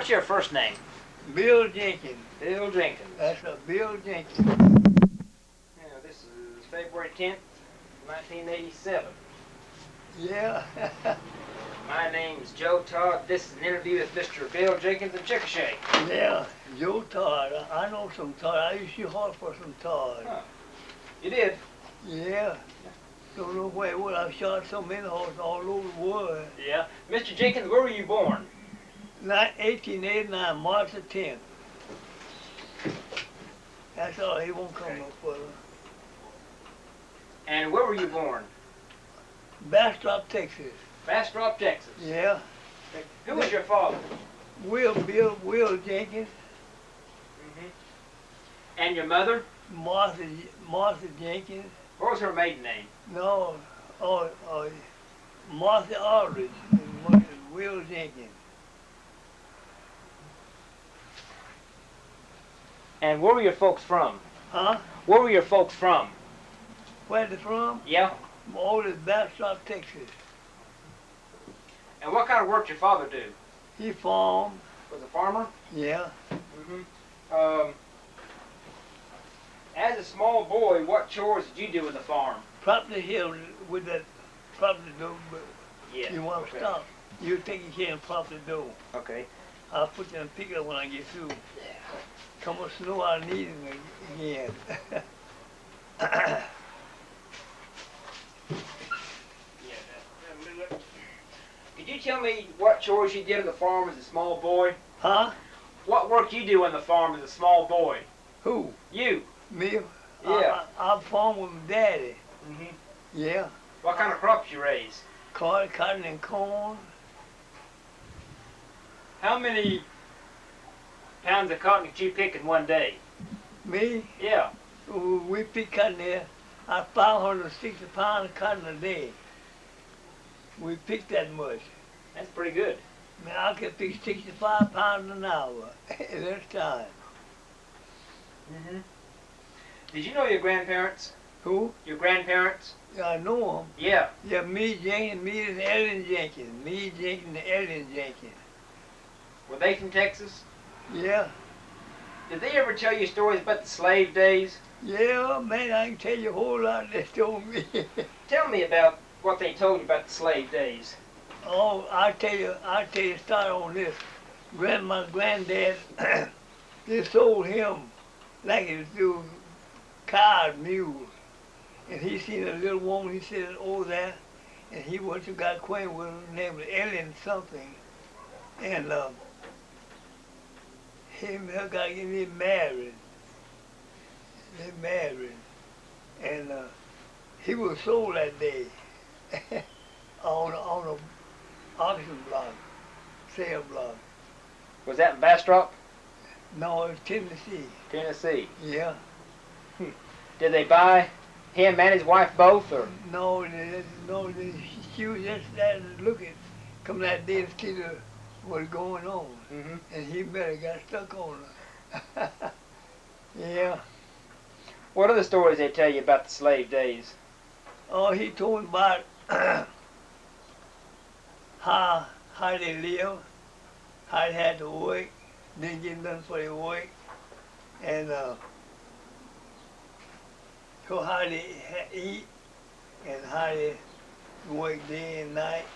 What's your first name? Bill Jenkins. Bill Jenkins. That's a Bill Jenkins. Now, this is February 10th, 1987. Yeah. My name's Joe Todd. This is an interview with Mr. Bill Jenkins in Chickasha. Yeah, Joe Todd. I know some Todd. I used to horse for some Todd. Huh. You did? Yeah. Don't know where it was. I've shot so many horses all over the world. Yeah. Mr. Jenkins, where were you born? 1889, March the 10th. That's all. He won't come no further. And where were you born? Bastrop, Texas. Bastrop, Texas. Yeah. Who was your father? Will Jenkins. Mm-hmm. And your mother? Martha Jenkins. What was her maiden name? No, Martha Aldridge and Will Jenkins. And where were your folks from? Huh? Where were your folks from? Where they from? Yeah. All is Bastrop, Texas. And what kind of work did your father do? He farmed. Was a farmer? Yeah. Mm-hmm. As a small boy, what chores did you do in the farm? Properly here with that properly do, but Yeah. you want to stop. You take your care and properly do. Okay. I'll put you in pick up when I get through. Come on, snow, I need it again. Could you tell me what chores you did on the farm as a small boy? Huh? What work you do on the farm as a small boy? Who? You. Me? Yeah. I farm with my daddy. Mm-hmm. Yeah. What kind of crops you raise? Cotton and corn. How many pounds of cotton did you pick in one day? Me? Yeah. We pick cotton there. 560 pounds of cotton a day. We pick that much. That's pretty good. Man, I can pick 65 pounds an hour at that time. Mm-hmm. Did you know your grandparents? Who? Your grandparents? Yeah, I know them. Yeah. Yeah, me and Ellen Jenkins. Me, Jenkins, and Ellen Jenkins. Were they from Texas? Yeah. Did they ever tell you stories about the slave days? Yeah, man, I can tell you a whole lot they told me. Tell me about what they told you about the slave days. Oh, I'll tell you, start on this. My granddad, they sold him like it was through cars, mules. And he seen a little woman, he said, oh, there. And he went and got acquainted with her, name was Ellen something. And him and her got getting married. They married. And he was sold that day on a auction block, sale block. Was that in Bastrop? No, it was Tennessee. Tennessee. Yeah. Did they buy him and his wife both, or? No, she was just there to look at, come that day to see what's going on. Mm-hmm. And he better got stuck on her. Yeah. What other stories they tell you about the slave days? Oh, he told me about how they live, how they had to work, didn't get nothing for their work, and so how they eat, and how they work day and night,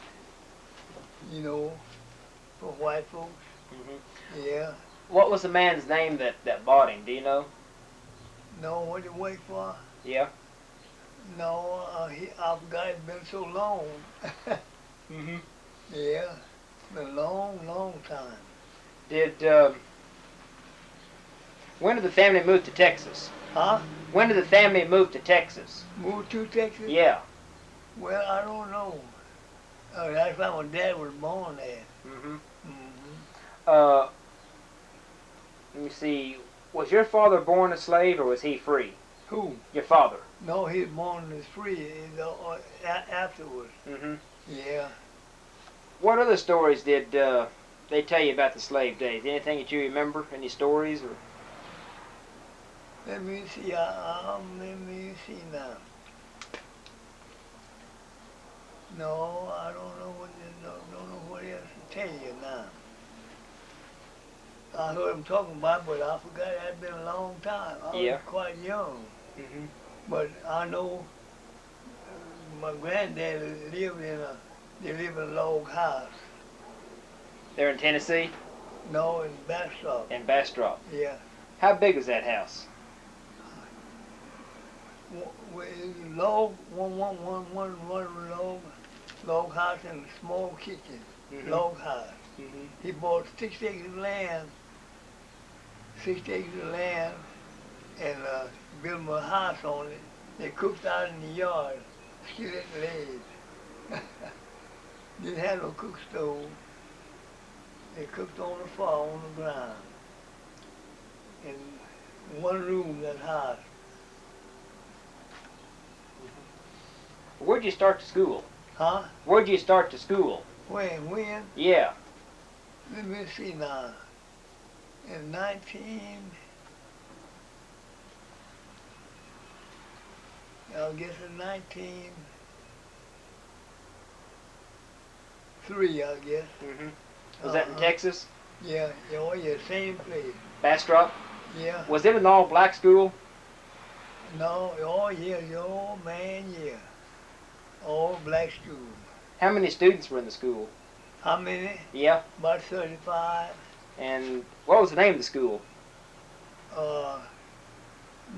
you know, for white folks. Mm-hmm. Yeah. What was the man's name that bought him? Do you know? No, what did he work for? Yeah. No, I forgot, it's been so long. Mm-hmm. Yeah, it's been a long, long time. When did the family move to Texas? Huh? When did the family move to Texas? Moved to Texas? Yeah. Well, I don't know. That's why my dad was born there. Mm-hmm. Mm-hmm. Let me see. Was your father born a slave or was he free? Who? Your father. No, he was born as free afterwards. Mm-hmm. Yeah. What other stories did they tell you about the slave days? Anything that you remember? Any stories? Or? Let me see. Let me see now. No, I don't know what else to tell you now. I heard him talking about it, but I forgot it had been a long time. I Yeah. was quite young. Mhm. But I know my granddad they lived in a log house. They're in Tennessee, No, in Bastrop. in Bastrop. Yeah. How big was that house? Log, one log house and a small kitchen. Mhm. Log house. Mhm. He bought 6 acres of land, 6 acres of land, and built him a house on it. They cooked out in the yard, skillet legs. Didn't have no cook stove. They cooked on the floor, on the ground. In one room, that house. Where'd you start to school? Huh? Where'd you start to school? When? Yeah. Let me see now. In 19, I guess in 1903, I guess. Mhm. Was that in Texas? Yeah, oh yeah, same place. Bastrop? Yeah. Was it an all black school? No, oh yeah, oh man, yeah. All black school. How many students were in the school? How many? Yeah. About 35. And what was the name of the school?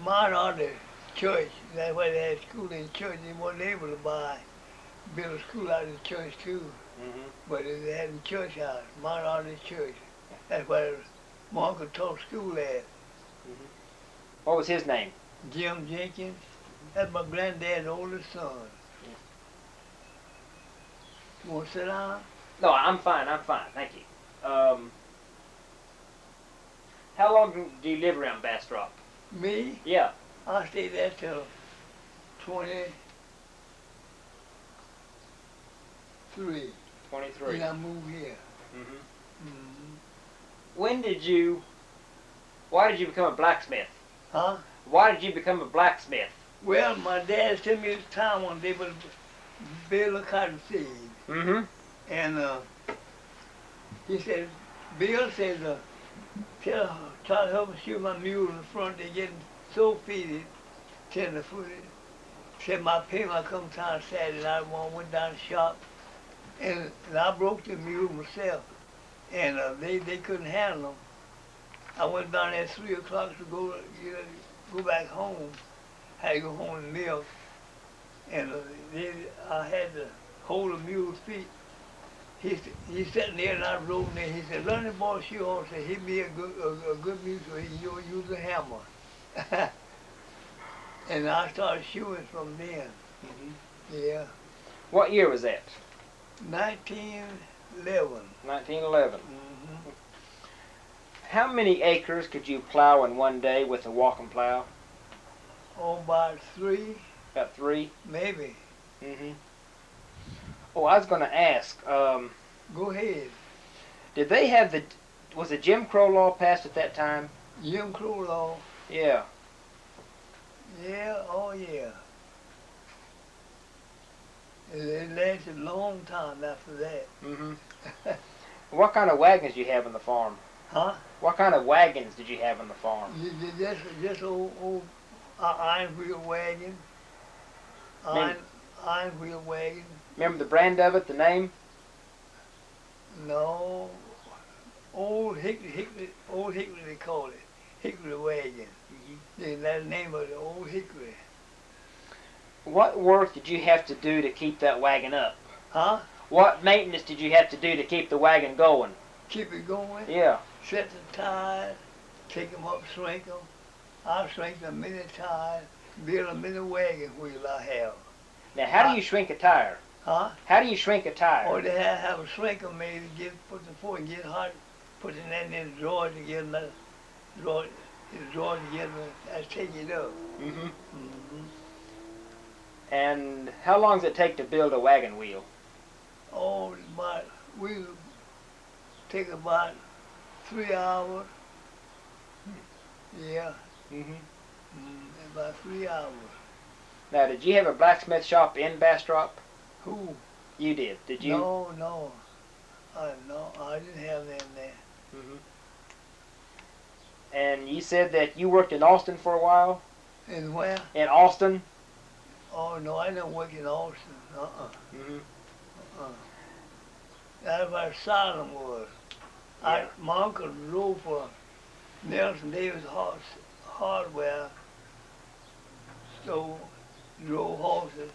Mine are the church. That's why they had school in church. They weren't able to build a school out of the church too. Mhm. But they had the church house. Mine are the church. That's where my uncle taught school at. Mhm. What was his name? Jim Jenkins. That's my granddad's oldest son. You want to sit down? No, I'm fine. I'm fine. Thank you. How long do you live around Bastrop? Me? Yeah. I stayed there till 23. 23. Then I moved here. Mhm. Mm-hmm. Why did you become a blacksmith? Huh? Why did you become a blacksmith? Well, my dad sent me to town one day with a bale of cotton seed. Mm-hmm. And he said, Bill says, try to help me shoot my mule in the front. They're getting so feeded, tender-footed. Said my payment I come town Saturday night. I went down to the shop, and I broke the mule myself. And they couldn't handle them. I went down there at 3 o'clock to go back home. Had to go home and milk. And I had to hold the mule's feet. He's sitting there and I rode there. He said, "Learn the boy shoe on." Said he'd be a good mule, so he can use a hammer. And I started shoeing from then. Mm-hmm. Yeah. What year was that? 1911. 1911. Mm-hmm. How many acres could you plow in one day with a walking plow? Oh, about 3, About 3. maybe. Mm-hmm. Oh, I was going to ask. Go ahead. Did they have was the Jim Crow law passed at that time? Jim Crow law. Yeah. Yeah, oh yeah. It lasted a long time after that. Mm-hmm. What kind of wagons did you have on the farm? Huh? What kind of wagons did you have on the farm? Just old iron wheel wagon. Iron wheel wagon. Remember the brand of it, the name? No. Old Hickory they call it. Hickory wagon. Mm-hmm. That's the name of it, Old Hickory. What work did you have to do to keep that wagon up? Huh? What maintenance did you have to do to keep the wagon going? Keep it going? Yeah. Set the tires, take them up, shrink them. I shrink them many tires, build a mini wagon wheel I have. Now, how do you shrink a tire? Huh? How do you shrink a tire? Or they have a shrinker made to put the fork and get hot, put it in the drawer together, drawer together, and take it up. Mm-hmm. Mm-hmm. And how long does it take to build a wagon wheel? Oh, we take about 3 hours. Yeah. Mm-hmm. About 3 hours. Now, did you have a blacksmith shop in Bastrop? Who? You did. Did you? No. I didn't have them there. Mm-hmm. And you said that you worked in Austin for a while? And where? In Austin? Oh, no, I didn't work in Austin. Mm-hmm. That's where Salem was. Yeah. My uncle drove for Nelson Davis Hardware store, drove horses,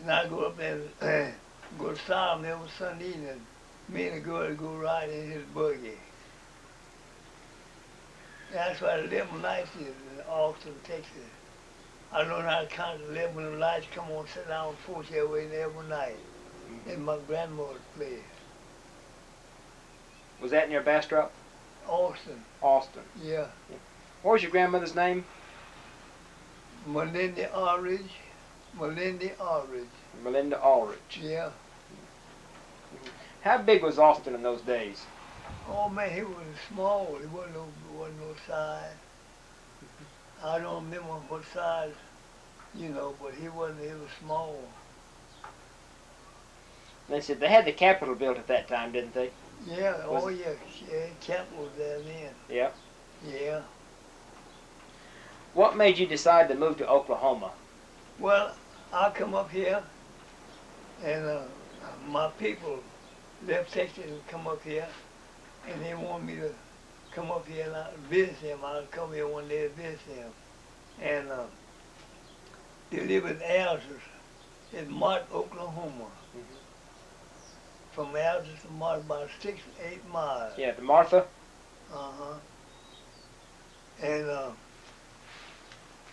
and I go up there and go to Salem every Sunday evening. Me and the girl go ride in his buggy. That's why the 11 lights is in Austin, Texas. I learned how to count the 11 when the lights come on, sit down on the porch every night. In my grandmother's place. Was that near Bastrop? Austin. Austin. Yeah. What was your grandmother's name? Melinda Aldridge. Melinda Aldridge. Melinda Aldridge. Yeah. How big was Austin in those days? Oh man, he was small. He wasn't no size. I don't remember what size, but he was small. They said they had the Capitol built at that time, didn't they? Yeah, Capital was there then. Yeah. Yeah. What made you decide to move to Oklahoma? Well, I come up here, and my people left Texas and come up here, and they want me to come up here and visit them. I'll come here one day to visit them. And they live in Algiers, in Mott, Oklahoma. Mm-hmm. From Algiers to Mott, about 6 to 8 miles. Yeah, to Martha? Uh-huh. And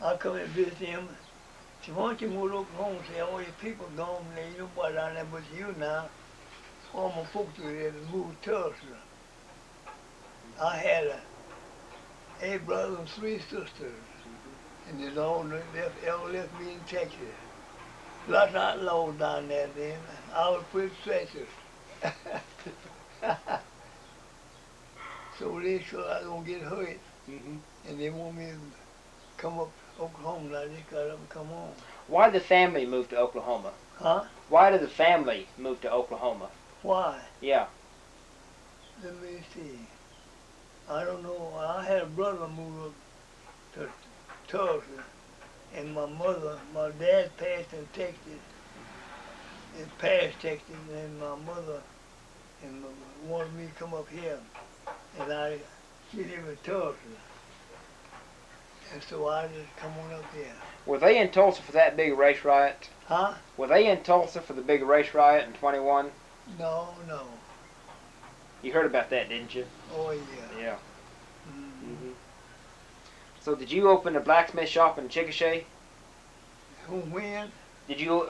I come and visit them. She why don't you move to Oklahoma? Say, all your people gone there, you nobody down there but you now. All my folks were there to move to Tulsa. I had 8 brothers and 3 sisters. And they all left me in Texas. Lots of outlaws down there then. I was pretty treacherous. So they sure I was gonna get hurt. Mm-hmm. And they want me to come up to Oklahoma. I just got up and come on. Why did the family move to Oklahoma? Huh? Why did the family move to Oklahoma? Why? Yeah. Let me see. I don't know. I had a brother move up to Tulsa, and my dad passed in Texas, and my mother wanted me to come up here, and she lived in Tulsa, and so I just come on up here. Were they in Tulsa for that big race riot? Huh? Were they in Tulsa for the big race riot in 21? No. You heard about that, didn't you? Oh yeah. Yeah. Mm-hmm. So did you open a blacksmith shop in Chickasha? When? Did you,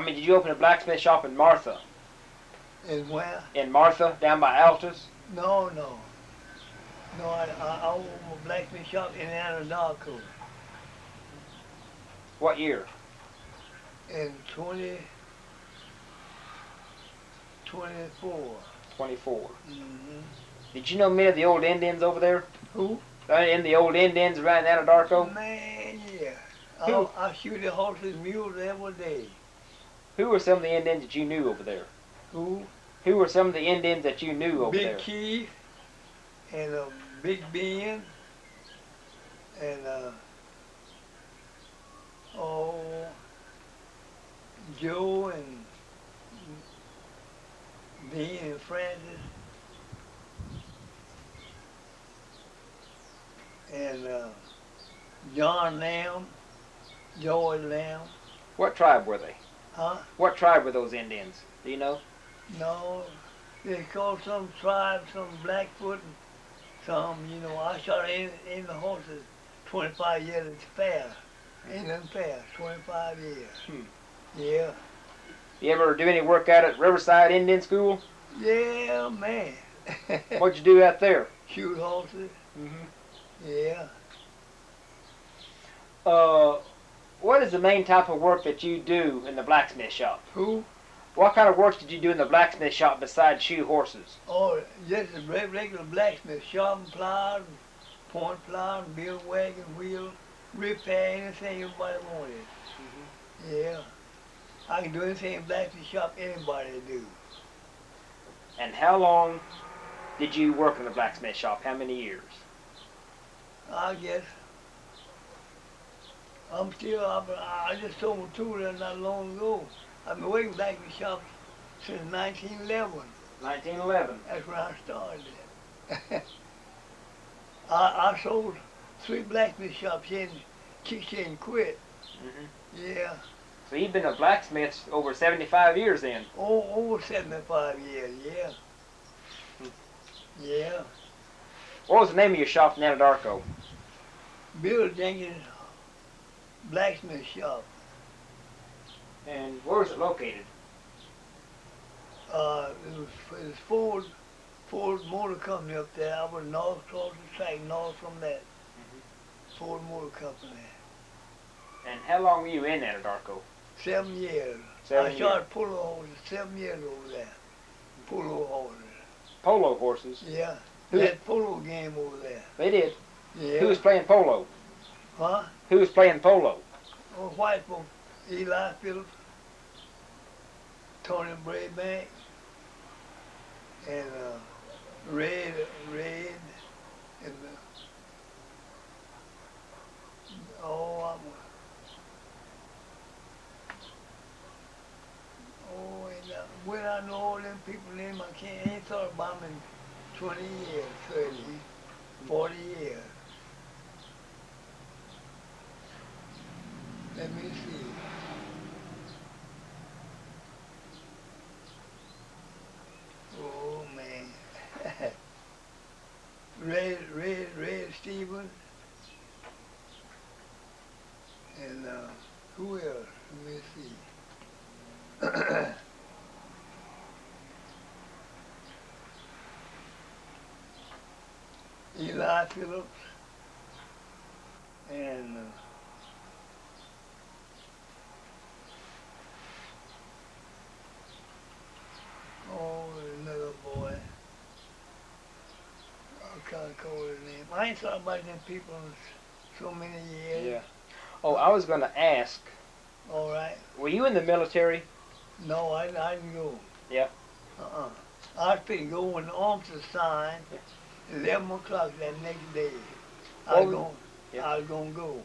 did you open a blacksmith shop in Martha? And where? In Martha, down by Altus? No, I opened a blacksmith shop in Anadarko. What year? In 24. 24. Mm-hmm. Did you know many of the old Indians over there? Who? In the old Indians around Anadarko? Man, yeah. Who? I shoot the horses and mules every day. Who were some of the Indians that you knew over there? Who? Who were some of the Indians that you knew over Big there? Keith and Big Ben and Joe and Dean and Francis and John Lamb, George Lamb. What tribe were they? Huh? What tribe were those Indians? Do you know? No, they called some tribe, some Blackfoot, and some, I shot in the horses 25 years at the fair. Ain't nothing fair, 25 years. Yeah. You ever do any work out at Riverside Indian School? Yeah, man. What'd you do out there? Shoot horses. Mm-hmm. Yeah. What is the main type of work that you do in the blacksmith shop? Who? What kind of work did you do in the blacksmith shop besides shoe horses? Oh, just a regular blacksmith, sharpen plow, point plow, build wagon, wheel, repair anything anybody wanted. Mm-hmm. Yeah. I can do anything in blacksmith shop anybody do. And how long did you work in the blacksmith shop? How many years? I guess. I just sold two there not long ago. I've been working back in the shop since 1911. 1911. That's when I started. I sold three blacksmith shops in Chickasha and quit. Yeah. So you've been a blacksmith over 75 years then. Oh, over 75 years, yeah. Yeah. What was the name of your shop in Anadarko? Bill Jenkins blacksmith shop. And where was it located? It was Ford Motor Company up there. I was north across the track, north from that. Ford Motor Company. And how long were you in Anadarko? 7 years. 7 I years. started polo horses 7 years over there. Polo horses. Polo horses? Yeah. Who- That polo game over there. They did. Yeah. Who was playing polo? Huh? Who was playing polo? Oh, white folks. Eli Phillips, Tony Braybank, and Red, and when I know all them people's names, I ain't thought about them in 20 years, 30, 40 years. Let me see. Oh man. Red Stevens. And who else? Let me see. Eli Phillips. And another boy. I can't call his name. I ain't thought about them people in so many years. Yeah. Oh, I was going to ask, All right. were you in the military? No, I didn't go. Yeah. I was supposed to go when the officer signed, 11 o'clock that next day. I was going to go.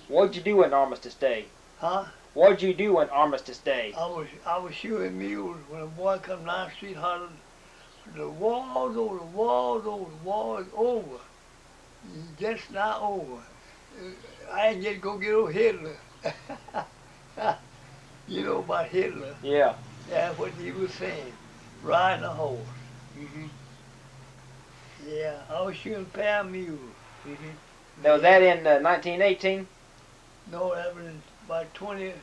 What'd you do on Armistice Day? Huh? What'd you do on Armistice Day? I was shooting mules when a boy come down the street hollering, the war's over, the war's over, the war's over. Just not over. I ain't just go get old Hitler. You know about Hitler. Yeah. That's what he was saying. Riding a horse. Yeah, I was shooting power mules. Now, was that in 1918? No, that was about 22,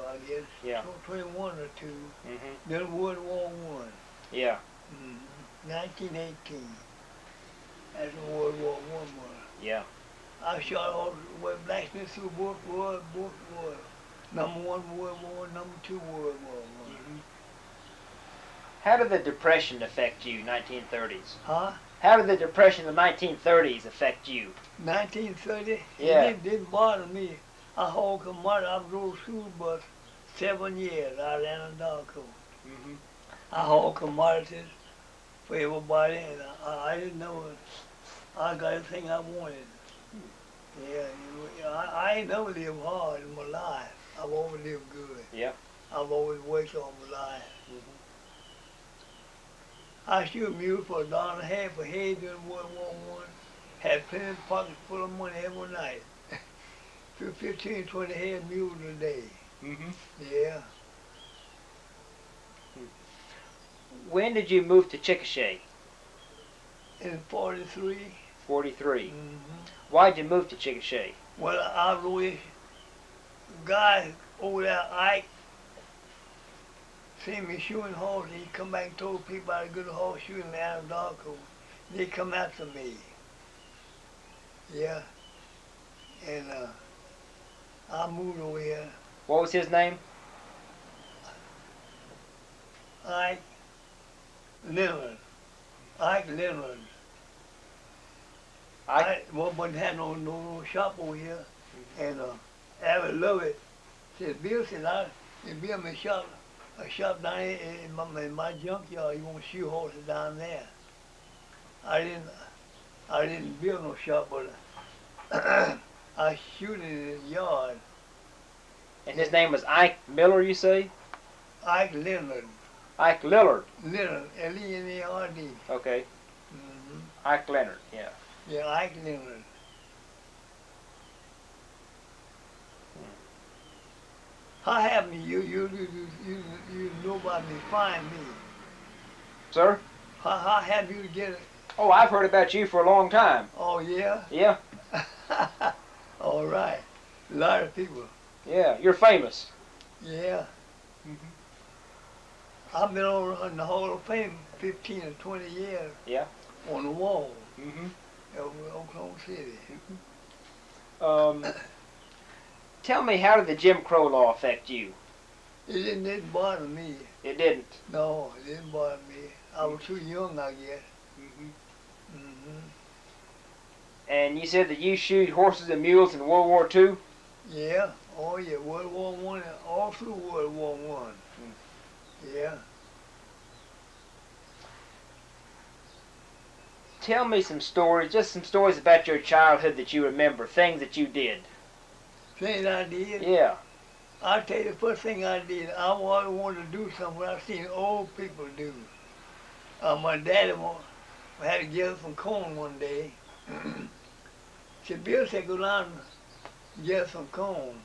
I guess. Yeah. 21 or 2. Then World War I. Yeah. 1918. That's when World War I was. Yeah. I shot all the Blacksmiths through both wars. Number 1 World War, number 2 World War I. How did the Depression affect you, 1930s? Huh? How did the Depression of the 1930s affect you? 1930? Yeah. It didn't bother me. I hauled commodity. I rode school bus 7 years out of Anadarko. I hauled commodities for everybody, and I didn't know it. I got everything I wanted. Yeah, I ain't never lived hard in my life. I've always lived good. Yeah. I've always worked all my life. I shoot a mule for $1.50 a head during World War I. Had plenty of pockets full of money every night. 15, 20 head mules a day. Yeah. When did you move to Chickasha? In 43. 43. Why'd you move to Chickasha? Well, I really, guy over there, Ike, seen me shooting horses. He come back and told people I had a good horse shooting in Anadarko. They come after me. Yeah. And I moved over here. What was his name? Ike Leonard. Ike Leonard. Wasn't had no shop over here. And Abbott Lovett said, Bill said, if Bill me a shop down here in my junkyard, you want to shoot horses down there. I I didn't build no shop, but I shoot in his yard. And his name was Ike Miller, you say? Ike Leonard. Ike Lillard. Leonard, L-E-N-A-R-D. Okay. Mm-hmm. Ike Leonard, yeah. Yeah, Ike Leonard. How happened you know about me, find me? Sir? How have you get it? Oh, I've heard about you for a long time. Oh, yeah? Yeah. All right. A lot of people. Yeah, you're famous. Yeah. I've been on the Hall of Fame 15 or 20 years. Yeah. On the wall. Mm-hmm. Over in Oklahoma City. Tell me, how did the Jim Crow law affect you? It didn't bother me. It didn't. No, it didn't bother me. I was too young, I guess. Mm-hmm. Mm-hmm. And you said that you shoot horses and mules in World War II? Yeah. Oh, yeah. World War One, all through World War One. Yeah. Tell me some stories, just some stories about your childhood that you remember, things that you did. Things I did? Yeah. I'll tell you the first thing I did. I always wanted to do something I've seen old people do. My daddy had to get some corn one day. Said, Bill said, go down and get some corn.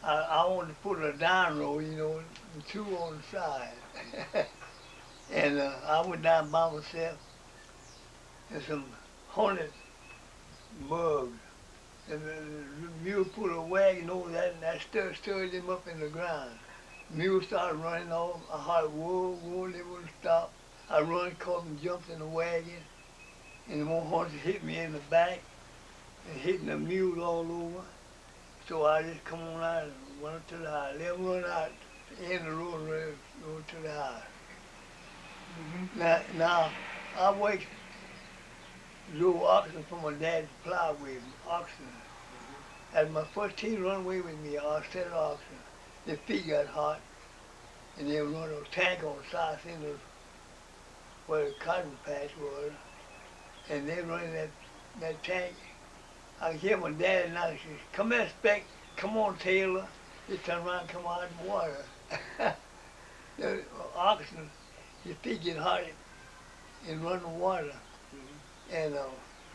I wanted to put a down row, you know, and two on the side. And I went down by myself, and some hornet bugs. And the mule put a wagon over that, and that stirred them up in the ground. Mule started running off. I heard, whoa, whoa, they wouldn't stop. I run, caught them, jumped in the wagon, and the more horses hit me in the back, and hitting the mule all over. So I just come on out and went up to the house. Let them run out in the road and go to the house. Mm-hmm. Now, I waked little oxen from my dad's plow with oxen. As my first team run away with me, I set oxen. Their feet got hot, and they run a tank on the south end of where the cotton patch was, and they run that tank. I could hear my dad and I said, come here, Speck, come on, Taylor. He turned around and come out of the water. The oxen, his feet get hot and run the water. And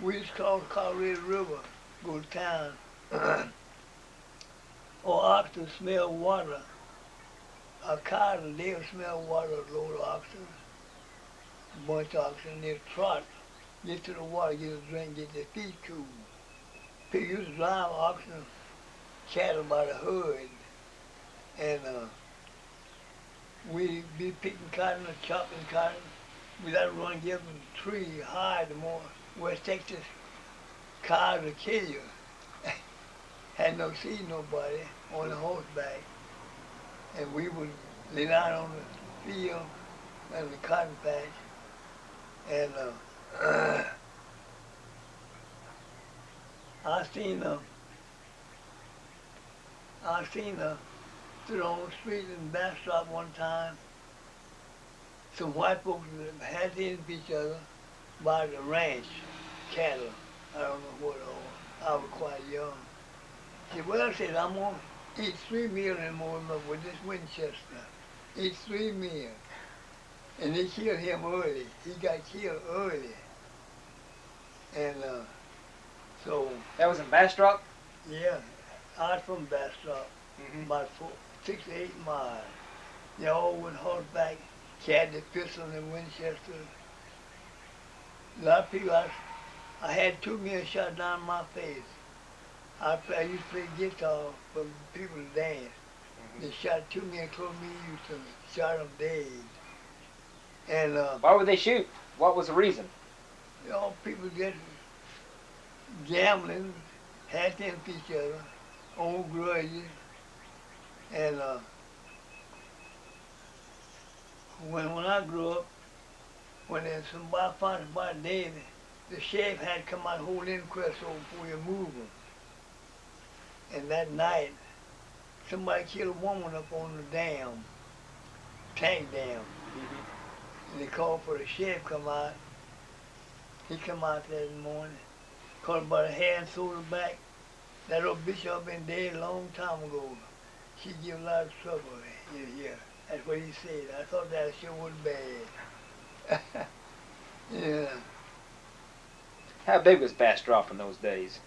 we just cross the Colorado River, go to town. Or oxen smell water. A cow, they'll smell water, a load of oxen. A bunch of oxen, they'll trot, get to the water, get a drink, get their feet cool. People used to drive oxen, cattle by the hood. And we'd be picking cotton or chopping cotton. We'd have to run and get them a tree high the more West Texas cows would kill you. Had no see nobody on the horseback. And we would lay down on the field and the cotton patch. And I seen stood on the street in Bastrop one time. Some white folks that had to into each other by the ranch, cattle. I don't know what all. I was quite young. He said, well, I said, I'm going to eat 3 meals and more with this Winchester. Eat 3 meals. And they killed him early. He got killed early. And so... That was in Bastrop? Yeah. I was from Bastrop. Mm-hmm. About 6 to 8 miles. They all went horseback, carried the pistol and Winchester. A lot of people, I had 2 men shot down my face. I used to play guitar for people to dance. Mm-hmm. They shot 2 men close to me, used to shot them dead. And why would they shoot? What was the reason? You know, people get gambling, had to into each other, old grudges. And when I grew up, when there's somebody found somebody dead, the sheriff had to come out and hold inquest over before you move them. And that night, somebody killed a woman up on the dam, tank dam. Mm-hmm. And they called for the sheriff to come out. He come out there in the morning, caught by the hair and threw her back. That old bishop been dead a long time ago. She give a lot of trouble. Yeah. That's what he said. I thought that sure was bad. Yeah. How big was Bastrop in those days?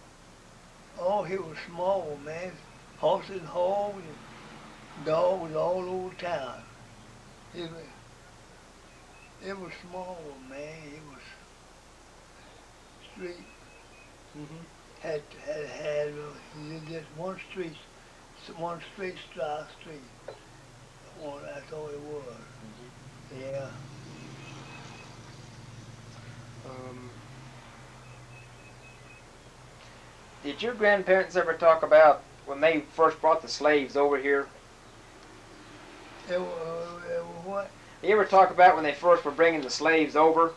Oh, he was small, man. Horses, hogs, and dogs all over town. It was small, man. It was street. Mm-hmm. Had just one street, street. Well, that's all it was. Mm-hmm. Yeah. Did your grandparents ever talk about when they first brought the slaves over here? It was what? Did you ever talk about when they first were bringing the slaves over,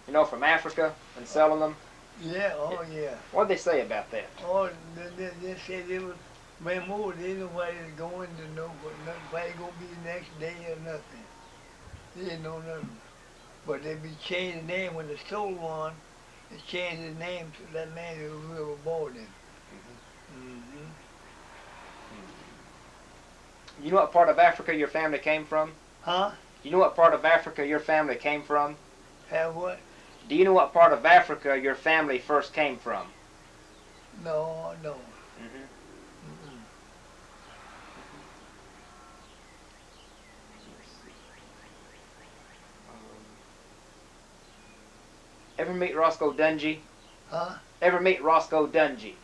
you know, from Africa and selling them? Yeah, oh yeah. What did they say about that? Oh, they said it was when more. They didn't know where they was going to know where they gonna be the next day or nothing. They didn't know nothing. But they be changing the name when they sold one. They changed his name to that man who was born in. Mm-hmm. You know what part of Africa your family came from? Huh? You know what part of Africa your family came from? Have what? Do you know what part of Africa your family first came from? No, no. Mm-hmm. Mm-mm. Ever meet Roscoe Dungy? Huh? Ever meet Roscoe Dungy?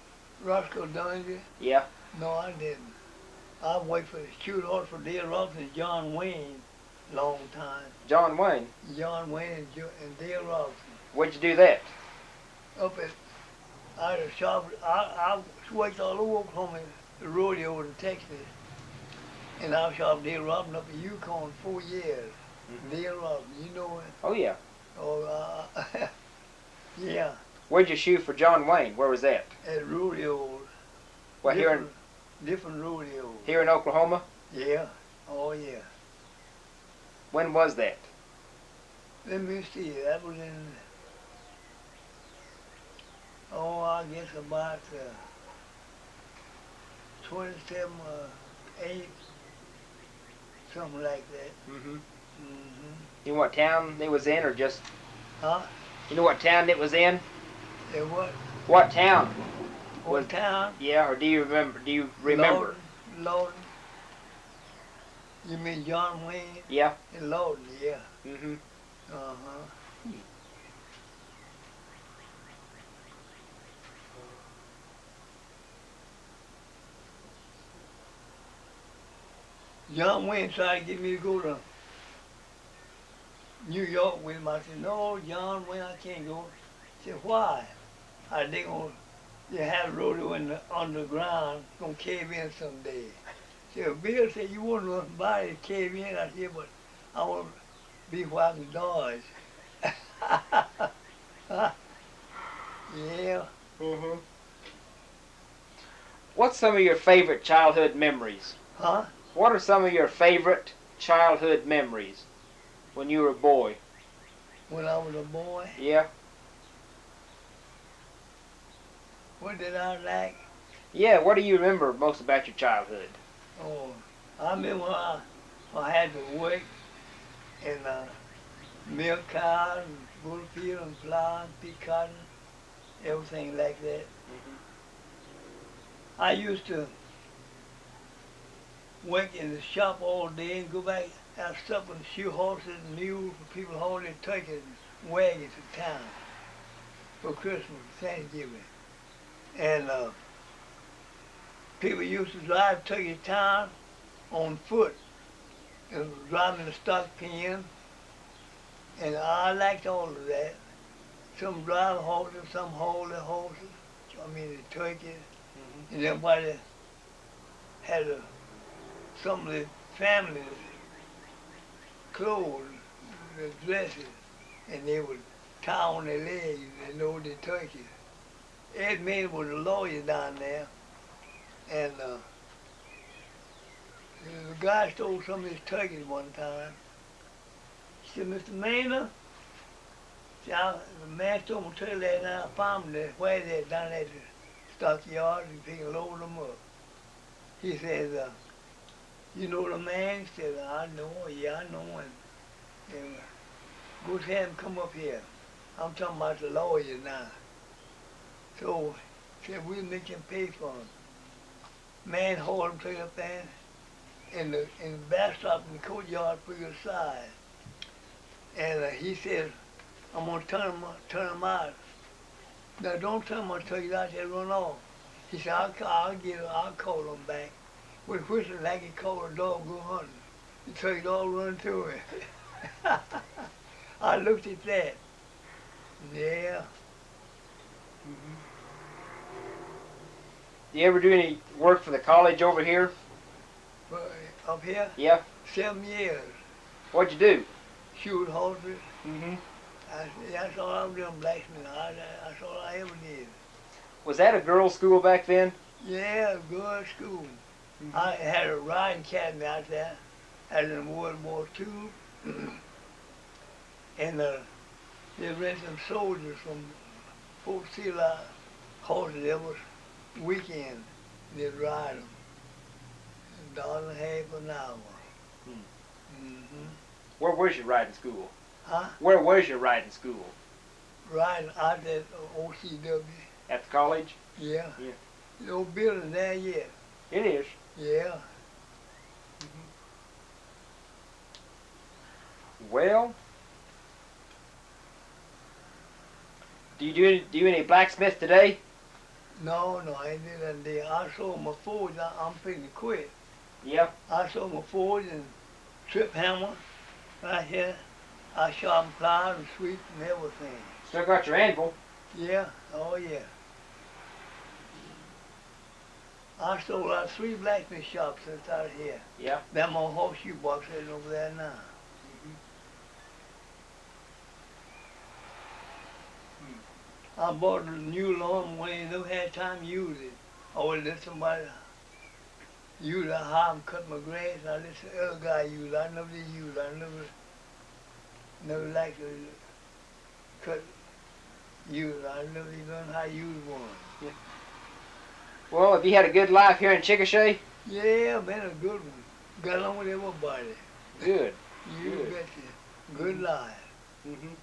Roscoe Dungy? Yeah. No, I didn't. I worked for the shoot horse for Dale Robinson and John Wayne long time. John Wayne. John Wayne and Dale Robinson. Where'd you do that? Up at I had a shop. I worked all over Oklahoma, the rodeo in Texas, and I shop Dale Robinson up in Yukon 4 years. Mm-hmm. Dale Robinson, you know it? Oh yeah. Oh, yeah. Where'd you shoot for John Wayne? Where was that? At rodeos. Well, Different rodeos. here in Oklahoma. Yeah. Oh yeah. When was that? Let me see. That was in. Oh, I guess about 27, 8, something like that. Mm-hmm. Mm-hmm. You know what town it was in, or just? Huh? You know what town it was in? And what? What town? What town? Yeah, or do you remember? Do you remember? Lawton. You mean John Wayne? Yeah. In Lawton, yeah. Mm-hmm. Uh-huh. John Wayne tried to get me to go to New York with him. I said, no, John Wayne, I can't go. He said, why? I think they have a rodeo in the underground, gonna cave in someday. So Bill said, you want somebody to cave in? I said, but I want to be where I can dodge. Yeah. Mm-hmm. What's some of your favorite childhood memories? Huh? What are some of your favorite childhood memories when you were a boy? When I was a boy, Yeah. what did I like? Yeah, what do you remember most about your childhood? Oh, I remember when I had to work and milk cows and go to the field and plow and pick cotton, everything like that. Mm-hmm. I used to work in the shop all day and go back and stuff and shoe horses and mules for people holding turkeys and wagons to town for Christmas, Thanksgiving. And people used to drive turkey to town on foot and driving the stock pen. And I liked all of that. Some drive horses, some hold the horses, the turkeys. Mm-hmm. And everybody had some of the families' clothes, the dresses, and they would tie on their legs and load the turkeys. Ed Main was a lawyer down there, and the guy stole some of his turkeys one time. He said, Mr. Maynard, See, the man told me to tell you that now, I found them where they down at the stockyard and he can load them up. He says, you know the man? He said, I know, yeah, I know him. And go to him, come up here. I'm talking about the lawyer now. So, said, we'll make him pay for him. Man hauled him to up there in the Bastrop in the courtyard for your side. And he said, I'm gonna turn him out. Now don't turn him until he's out there run off. He said, I'll call him back. With whistle like he called a dog go hunting. So he'd all run to it. I looked at that. Yeah. Mm-hmm. Do you ever do any work for the college over here? Up here? Yeah. 7 years. What'd you do? Shoot horses. Mm-hmm. That's all I was doing, blacksmith. That's all I ever did. Was that a girls' school back then? Yeah, good school. Mm-hmm. I had a riding academy out there, as in World War II. And they rented some soldiers from Fort Sill horses every weekend. They'd ride them. $1.50 an hour. Mm-hmm. Where was your riding school? Huh? Where was your riding school? Riding out at OCW. At the college? Yeah. Yeah. The old building there yet. It is. Yeah. Mm-hmm. Well, do you do any blacksmith today? No, I ain't did that day. I sold my forge. I'm fixing to quit. Yeah. I sold my forge and trip hammer right here. I sharpen pliers and sweep and everything. Still got your anvil? Yeah, oh yeah. I sold out 3 blacksmith shops since out here. Yeah. That my horseshoe box sitting over there now. Mm-hmm. I bought a new lawnmower and never had time to use it. I would let somebody use it. I hire them cut my grass and I let the other guy use it. I never did use it. I never liked to use it. I never even learned how to use one. Yeah. Well, have you had a good life here in Chickasha? Yeah, been a good one. Got along with everybody. Good. You Good. betcha. Good life. Mm-hmm.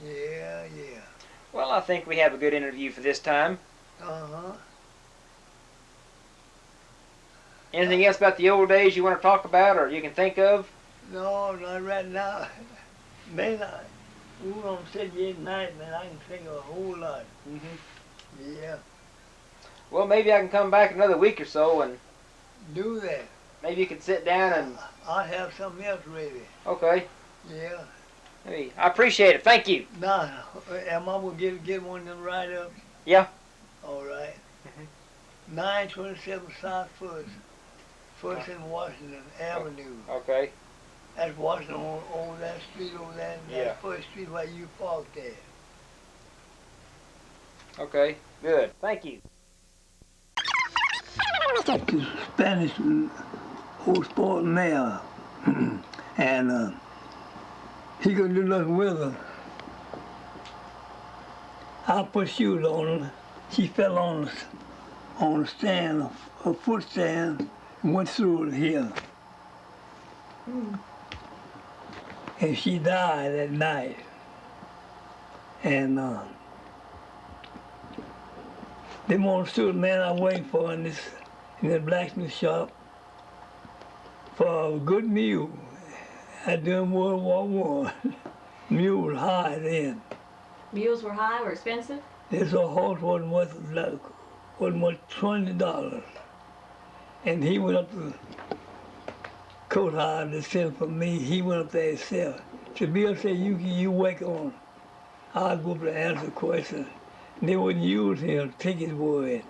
Yeah. Well, I think we have a good interview for this time. Uh-huh. Anything else about the old days you want to talk about or you can think of? No, not right now. Man, we were on 78 night, man. I can think of a whole lot. Mm-hmm. Yeah. Well, maybe I can come back another week or so and Do that. maybe you can sit down and... I'll have something else ready. Okay. Yeah. Hey, I appreciate it. Thank you. Nah, am I going to get one of them write-ups? Yeah. All right. 927 South First and Washington Avenue. Okay. That's Washington over that street over there. Yeah. That first street where you parked there. Okay. Good. Thank you. The Spanish old sport mare. And he couldn't do nothing with her. I put shoes on her. She fell on the stand, a foot stand, and went through it here. And she died that night. And they want to sue the man I worked for in the blacksmith shop for a good mule. During World War I. Mule was high then. Mules were high or expensive? This old horse wasn't worth $20. And he went up to coat hire to sell for me. He went up there himself. So Bill said, you wait on. I'll go up to answer questions. And they wouldn't use him, take his word.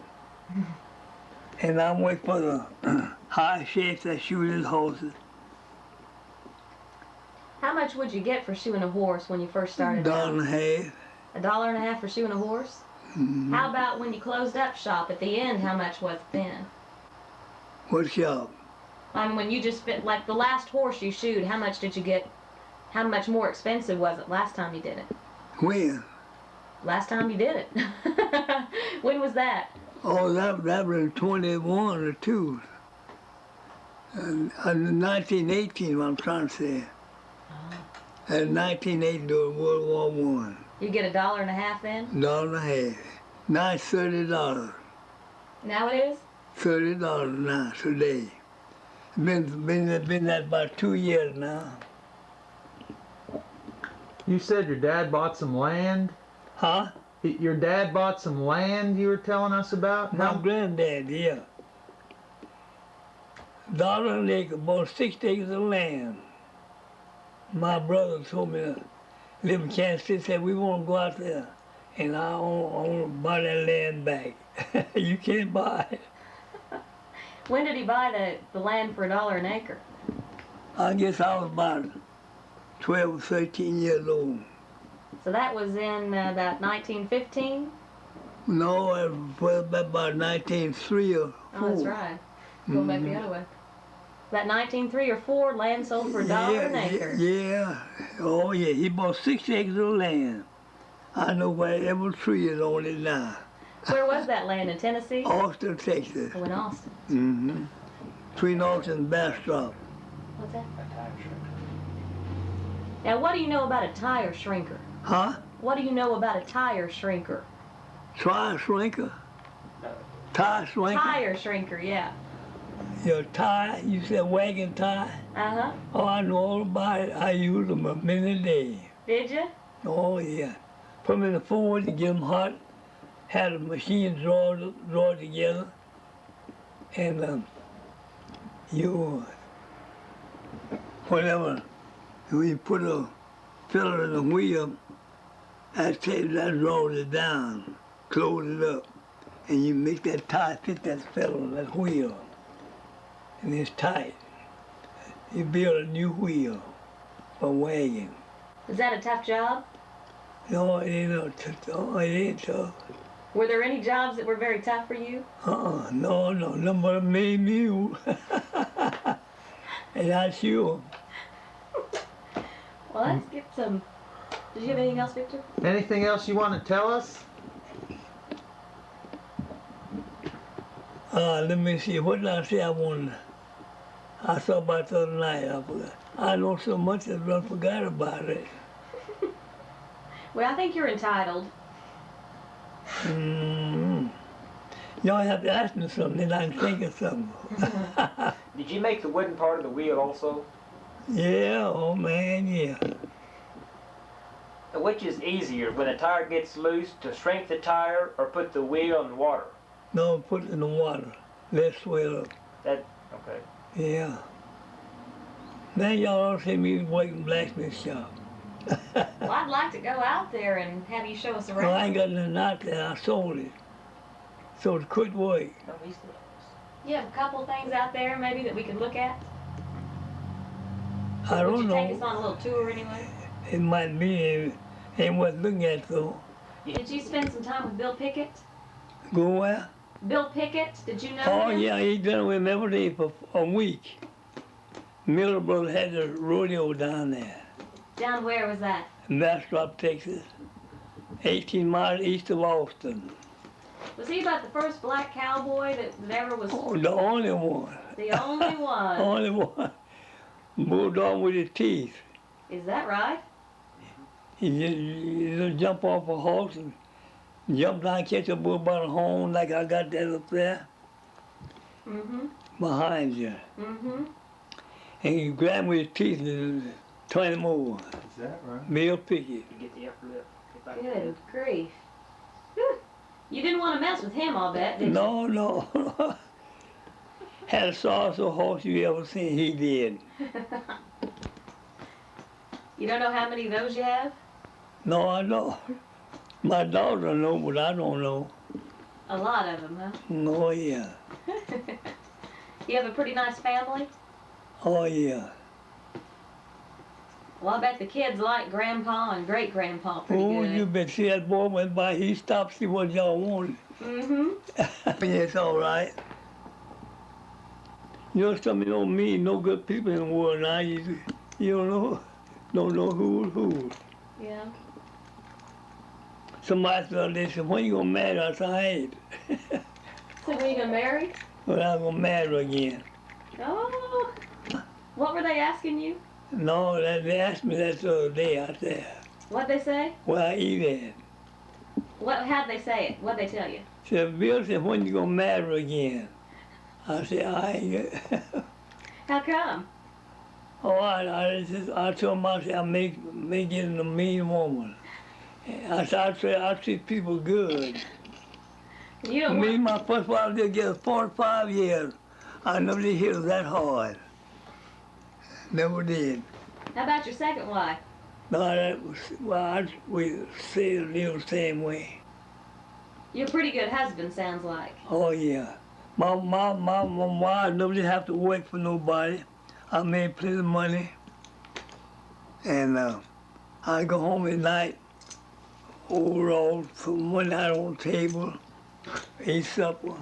And I wait for the high sheriff that shoot his horses. How much would you get for shoeing a horse when you first started out? $1.50. $1.50 for shoeing a horse? Mm-hmm. How about when you closed up shop at the end, how much was it then? What shop? I mean, when you just spent, like the last horse you shoed, how much did you get? How much more expensive was it last time you did it? When? Last time you did it. When was that? Oh, that was in 21 or 2. 1918, what I'm trying to say. And 1918 during World War One. You get $1.50 then? $1.50. Now it's $30. Now it is? $30 now today. Been that about 2 years now. You said your dad bought some land? Huh? Your dad bought some land you were telling us about? My granddad, yeah. $1 an acre, bought 6 acres of land. My brother told me to live in Kansas City, said we want to go out there and I want to buy that land back. You can't buy it. When did he buy the land for $1 an acre? I guess I was about 12 or 13 years old. So that was in about 1915? No, it was about 1903 or 4. Oh, that's right. Going back the other way. About 1903 or 4, land sold for $1 an acre. Yeah. Oh, yeah. He bought 6 acres of land. I know where every tree is on it now. Where was that land? In Tennessee? Austin, Texas. Oh, in Austin. Mm-hmm. Between Austin and Bastrop. What's that? Now, what do you know about a tire shrinker? Huh? What do you know about a tire shrinker? Tire shrinker? Tire shrinker? Tire shrinker, yeah. Your tire? You said wagon tire? Uh-huh. Oh, I know all about it. I use them a minute a day. Did you? Oh, yeah. Put them in the forward to get them hot. Had the machine draw together. And you, whatever, when you put a filler in the wheel, that draws it down, close it up. And you make that tire fit that filler, that wheel. And it's tight. You build a new wheel for wagon. Was that a tough job? No, it ain't it ain't tough. Were there any jobs that were very tough for you? No, nothing but a main mule. And I sure. Well, let's get some. Did you have anything else, Victor? Anything else you want to tell us? Let me see, what did I say I wanted? I saw about the other night, I forgot. I know so much that I forgot about it. Well, I think you're entitled. Mm-hmm. Y'all have to ask me something, then I can think of something. Did you make the wooden part of the wheel also? Yeah, oh man, yeah. Which is easier, when the tire gets loose, to shrink the tire or put the wheel in the water? No, put it in the water. Let it swell up. Okay. Yeah. Then y'all don't see me working blacksmith shop. Well, I'd like to go out there and have you show us around. No, I ain't got nothing out there. I sold it. So it quit work. You have a couple things out there maybe that we could look at? I don't Would you know. take us on a little tour anyway? It might be. Ain't worth looking at though. Did you spend some time with Bill Pickett? Go where? Bill Pickett, did you know Oh him? yeah, he done with me every day for a week. Miller Brothers had a rodeo down there. Down where was that? In Bastrop, Texas. 18 miles east of Austin. Was he about the first black cowboy that ever was Oh, the only one. the only one? Only one. Bulldog with his teeth. Is that right? He just jump off a horse and jump down, catch a bull by the horn like I got that up there Mm-hmm. behind you. Mm-hmm. And he grab him with his teeth and turn him over. Is that right? Bill Pickett. You get the upper lip. Get back Good there. grief. Whew. You didn't want to mess with him, I'll bet, did you? No. Had a saucer horse you ever seen, he did. You don't know how many of those you have? No, I don't. My daughter know, but I don't know. A lot of them, huh? Oh, yeah. You have a pretty nice family? Oh, yeah. Well, I bet the kids like Grandpa and Great-Grandpa pretty Oh, good. you bet. See, that boy went by, he stopped, see what y'all wanted. Mm-hmm. It's all right. You know, something don't mean no good people in the world now. You don't know who's who. Yeah. somebody said, they said, when you gonna marry? I said, I ain't. So when you gonna marry? But I'm gonna marry her again. Oh. What were they asking you? No, they asked me that the other day. I said, What'd they say? where I eat at? How'd they say it? What'd they tell you? Said, Bill said, when you gonna marry her again? I said, I ain't. How come? Oh, I told him, I said, I may get a mean woman. I said, I treat people good. You don't Me, want... my first wife did get 45 years. I never did hit her that hard. Never did. How about your second wife? No, that was, well, we say it the same way. You're a pretty good husband, sounds like. Oh, yeah. My wife never did have to work for nobody. I made plenty of money. And I go home at night, overall, put one night on the table, eat supper.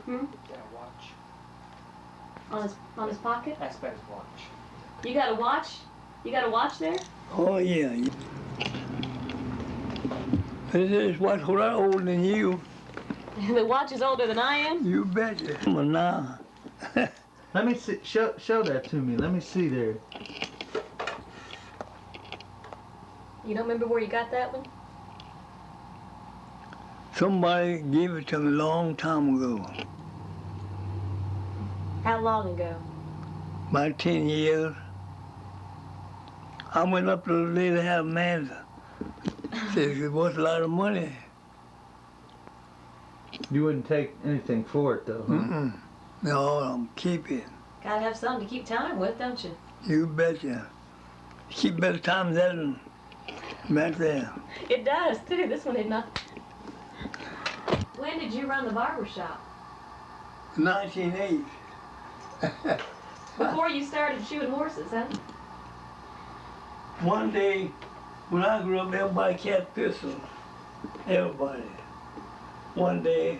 Hmm? Got a watch. On his pocket? That's about his watch. You got a watch? You got a watch there? Oh, yeah. This watch a lot older than you. The watch is older than I am? You betcha. But now, Let me see. Show that to me. Let me see there. You don't remember where you got that one? somebody gave it to me a long time ago, How long ago? about 10 years. I went up to the lady, had a man, said it was a lot of money. You wouldn't take anything for it though, huh? Mm-mm. No, I'm keeping. Gotta have something to keep time with, don't you? You betcha. Keep better time than back there. It does, too. This one did not. When did you run the barber shop? 1980. Before you started shooting horses, huh? One day, when I grew up, everybody kept pistols. Everybody. One day,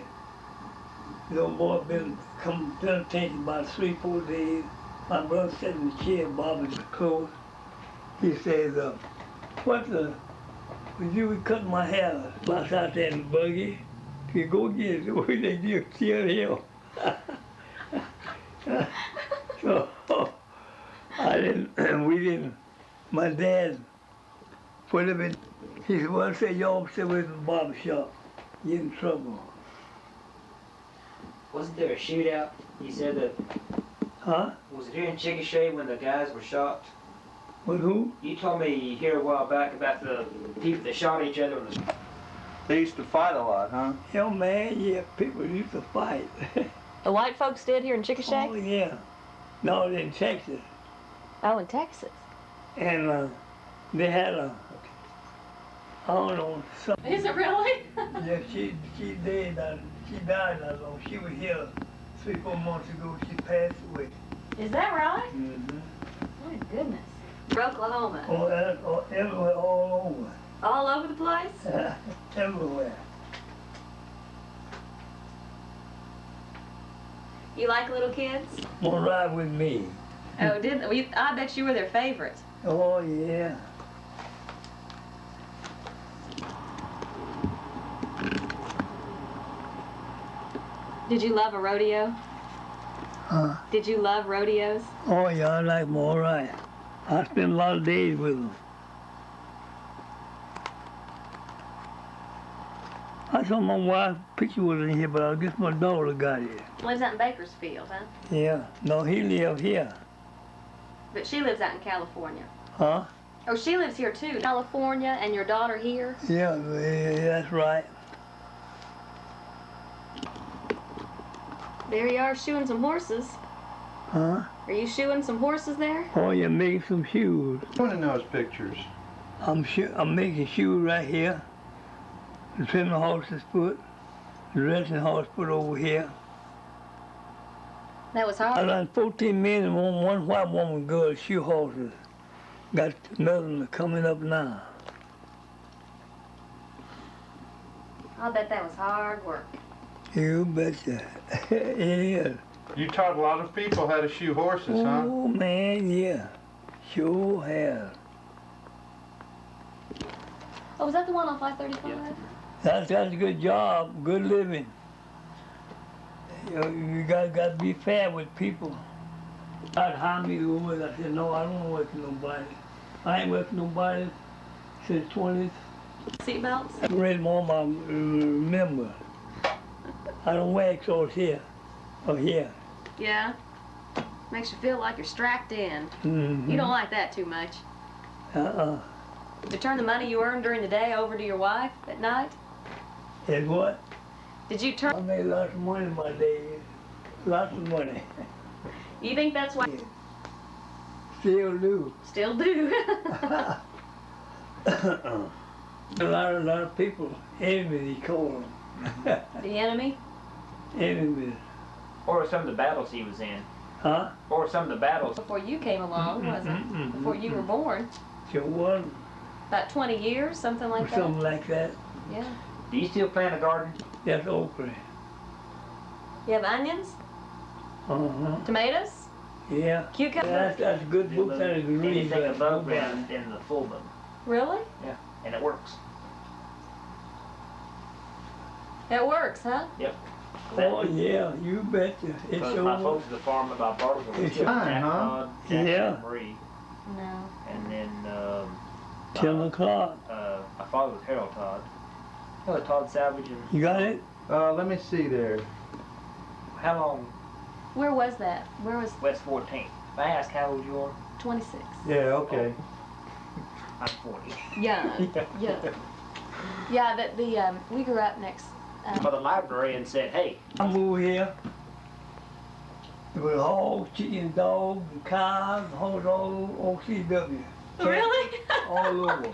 the little boy been attention about 3-4 days. My brother sat in the chair, bobbing his clothes. He says, what the, would you be cutting my hair? I was out there in the buggy. You go get it. What they do, kill him. So, we didn't, my dad put him in, he said, well, I said, y'all stay away from the barber shop. Get in trouble. Wasn't there a shootout? You said that. Huh? Was it here in Chickasha when the guys were shot? With who? You told me here a while back about the people that shot each other. They used to fight a lot, huh? Hell, man, yeah, people used to fight. The white folks did here in Chickasha? Oh, yeah. No, in Texas. Oh, in Texas. And they had a, I don't know, some, Is it really? yeah, she died, she died not long. She was here 3-4 months ago. She passed away. Is that right? Mm-hmm. My goodness. Oklahoma. Oh, everywhere, all All over the place? over. Everywhere. You like little kids? Wanna ride with me? Oh, didn't we? I bet you were their favorite. Oh, yeah. Did you love a rodeo? Huh? Did you love rodeos? Oh, yeah, I like them all right. I spend a lot of days with them. I saw my wife's picture was in here, but I guess my daughter got it. Lives out in Bakersfield, huh? Yeah. No, he lives here. But she lives out in California. Huh? Oh, she lives here too. California, and your daughter here? Yeah, that's right. There you are shoeing some horses. Huh? Are you shoeing some horses there? Oh, you're making some shoes. One of those pictures. I'm making shoes right here. The trim the horse's foot. The rest of the horse foot over here. That was I hard. done 14 men and one white woman girl shoe horses. Got another one coming up now. I'll bet that was hard work. You betcha. It is. You taught a lot of people how to shoe horses, huh? Oh man, yeah. Sure have. Oh, was that the one on 535? Yeah. That's a good job, good living. You got to be fair with people. I'd hire me to work. I said, no, I don't want to work for nobody. I ain't worked for nobody since 20s. Seatbelts? I read more of my remember. I don't wear clothes here or here. Yeah. Makes you feel like you're strapped in. Mm-hmm. You don't like that too much. To turn the money you earn during the day over to your wife at night? And what? Did you I turn? made lots of money in my day. Lots of money. You think that's why? Still do. Still do. A lot of people, enemies, he called them. The enemy? Enemies. Or some of the battles he was in. Huh? Or some of the battles. Before you came along, wasn't it? Before you were born. So one, About 20 years, something like that? something like that. Yeah. Do you still plant a garden? That's okra. You have onions? Uh-huh. Tomatoes? Yeah. Cucumbers? That's a good book that is really Anything good. above ground in the full moon. Really? And it works. It works, huh? Oh yeah, you betcha. It's Because so my folks at the farm about Bartlesville, we It's still fine, Jack huh? Todd, Jack Yeah. and Marie, No. and then 10 o'clock. my father was Harold Todd. Hello, Todd Savage, and You got it? Let me see there. how long? Where was that? Where was West 14th. May I ask how old you are? 26? Yeah, okay. I'm 40. Yeah. Yeah. Yeah, the we grew up next. Well, the librarian said, hey, I moved here. There was hogs, chickens, dogs, and cows, and hogs all over OCW. Really? All over.